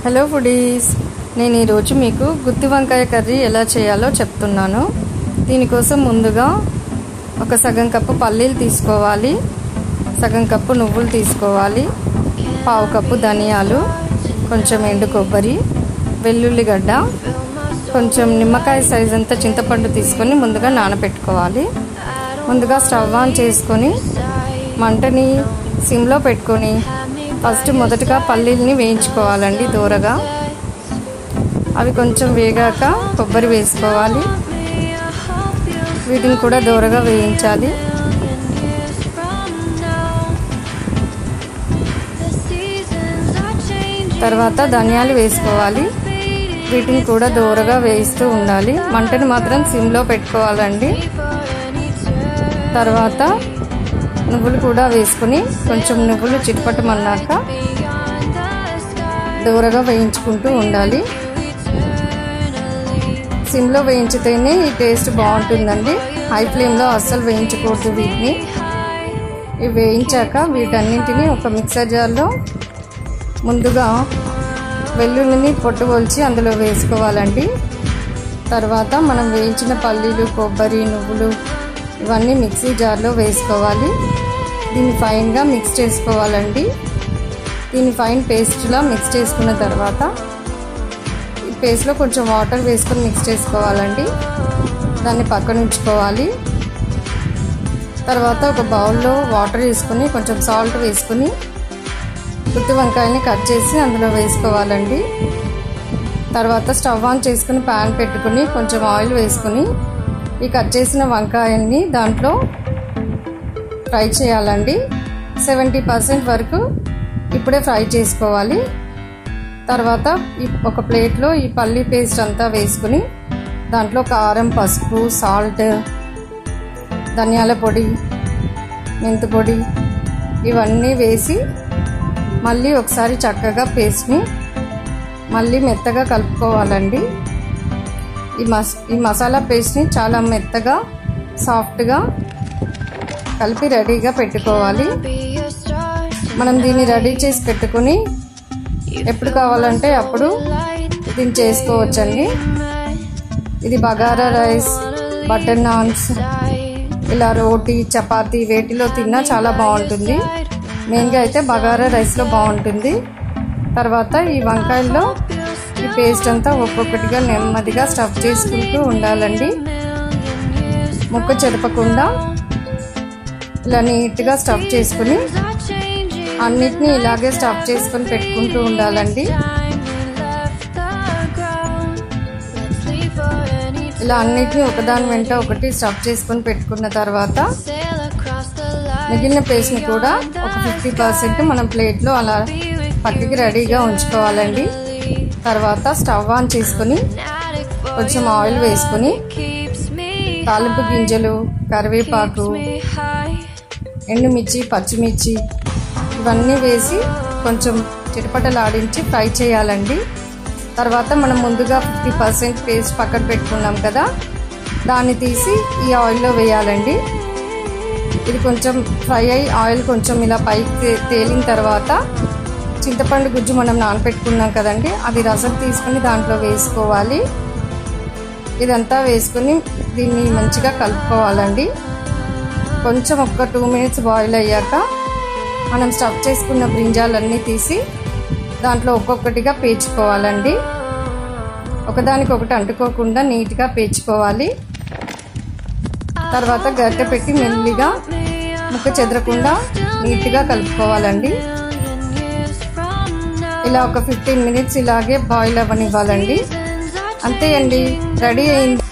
Hello foodies, నేను ఈరోజు మీకు గుత్తి వంకాయ కర్రీ ఎలా చేయాలో చెప్తున్నాను. దీనికోసం ముందుగా ఒక సగం కప్పు పల్లీలు తీసుకోవాలి, సగం కప్పు నువ్వులు తీసుకోవాలి, పావు కప్పు ధనియాలు, కొంచెం ఎండు కొబ్బరి, వెల్లుల్లిగడ్డ, కొంచెం నిమ్మకాయ సైజ్ అంతా చింతపండు తీసుకొని ముందుగా నానబెట్టుకోవాలి. ముందుగా స్టవ్ ఆన్ చేసుకొని మంటని సిమ్లో పెట్టుకొని ఫస్ట్ మొదటగా పల్లీల్ని వేయించుకోవాలండి దూరగా. అవి కొంచెం వేగాక కొబ్బరి వేసుకోవాలి, వీటిని కూడా దూరగా వేయించాలి. తర్వాత ధనియాలు వేసుకోవాలి, వీటిని కూడా దూరగా వేయిస్తూ ఉండాలి. మంటని మాత్రం సిమ్లో పెట్టుకోవాలండి. తర్వాత నువ్వులు కూడా వేసుకుని కొంచెం నువ్వులు చిటపటమన్నాక దూరగా వేయించుకుంటూ ఉండాలి. సిమ్లో వేయించితేనే ఈ టేస్ట్ బాగుంటుందండి. హై ఫ్లేమ్లో అస్సలు వేయించకూడదు వీటిని. ఇవి వేయించాక వీటన్నింటినీ ఒక మిక్సర్ జార్లో ముందుగా వెల్లుల్లిని పొట్టు ఒలిచి అందులో వేసుకోవాలండి. తర్వాత మనం వేయించిన పల్లీలు, కొబ్బరి, నువ్వులు ఇవన్నీ మిక్సీ జార్లో వేసుకోవాలి. దీన్ని ఫైన్గా మిక్స్ చేసుకోవాలండి. దీన్ని ఫైన్ పేస్ట్లా మిక్స్ చేసుకున్న తర్వాత ఈ పేస్ట్లో కొంచెం వాటర్ వేసుకొని మిక్స్ చేసుకోవాలండి. దాన్ని పక్కన ఉంచుకోవాలి. తర్వాత ఒక బౌల్లో వాటర్ వేసుకొని కొంచెం సాల్ట్ వేసుకొని గుత్తి వంకాయని కట్ చేసి అందులో వేసుకోవాలండి. తర్వాత స్టవ్ ఆన్ చేసుకుని ప్యాన్ పెట్టుకుని కొంచెం ఆయిల్ వేసుకొని ఈ కట్ చేసిన వంకాయల్ని దాంట్లో ఫ్రై చేయాలండి. 70% వరకు ఇప్పుడే ఫ్రై చేసుకోవాలి. తర్వాత ఒక ప్లేట్లో ఈ పల్లీ పేస్ట్ అంతా వేసుకుని దాంట్లో కారం, పసుపు, సాల్ట్, ధనియాల పొడి, మెంతి పొడి ఇవన్నీ వేసి మళ్ళీ ఒకసారి చక్కగా పేస్ట్ని మళ్ళీ మెత్తగా కలుపుకోవాలండి. ఈ మసాలా పేస్ట్ని చాలా మెత్తగా, సాఫ్ట్గా కలిపి రెడీగా పెట్టుకోవాలి. మనం దీన్ని రెడీ చేసి పెట్టుకుని ఎప్పుడు కావాలంటే అప్పుడు దీన్ని చేసుకోవచ్చండి. ఇది బగారా రైస్, బటర్ నాన్స్, ఇలా రోటీ, చపాతీ వేటిలో తిన్నా చాలా బాగుంటుంది. మెయిన్గా అయితే బగారా రైస్లో బాగుంటుంది. తర్వాత ఈ వంకాయల్లో ఈ పేస్ట్ అంతా ఒక్కొక్కటిగా నెమ్మదిగా స్టఫ్ చేసుకుంటూ ఉండాలండి. ముక్క చెరపకుండా ఇలా నీట్గా స్టఫ్ చేసుకుని అన్నిటినీ ఇలాగే స్టఫ్ చేసుకొని పెట్టుకుంటూ ఉండాలండి. ఇలా అన్నిటినీ ఒకదాని వెంట ఒకటి స్టఫ్ చేసుకొని పెట్టుకున్న తర్వాత మిగిలిన పేస్ట్ని కూడా ఒక 50% మనం ప్లేట్లో అలా పక్కకి రెడీగా ఉంచుకోవాలండి. తర్వాత స్టవ్ ఆన్ చేసుకుని కొంచెం ఆయిల్ వేసుకుని తాలింపు గింజలు, కరివేపాకు, ఎండుమిర్చి, పచ్చిమిర్చి ఇవన్నీ వేసి కొంచెం చిటపటలాడించి ఫ్రై చేయాలండి. తర్వాత మనం ముందుగా 50% పేస్ట్ పక్కన పెట్టుకున్నాం కదా, దాన్ని తీసి ఈ ఆయిల్లో వేయాలండి. ఇది కొంచెం ఫ్రై అయ్యి ఆయిల్ కొంచెం ఇలా పైకి తేలిన తర్వాత చింతపండు గుజ్జు మనం నానపెట్టుకున్నాం కదండి, అది రసం తీసుకుని దాంట్లో వేసుకోవాలి. ఇదంతా వేసుకుని దీన్ని మంచిగా కలుపుకోవాలండి. కొంచెం ఒక 2 minutes బాయిల్ అయ్యాక మనం స్టఫ్ చేసుకున్న బ్రింజాలన్నీ తీసి దాంట్లో ఒక్కొక్కటిగా పేర్చుకోవాలండి. ఒకదానికొకటి అంటుకోకుండా నీట్గా పేర్చుకోవాలి. తర్వాత గరిటె పెట్టి మెల్లిగా ముక్క చెదరకుండా నీట్గా కలుపుకోవాలండి. ఇలా ఒక 15 minutes ఇలాగే బాయిల్ అవ్వనివ్వాలండి. అంతే అండి, రెడీ అయింది.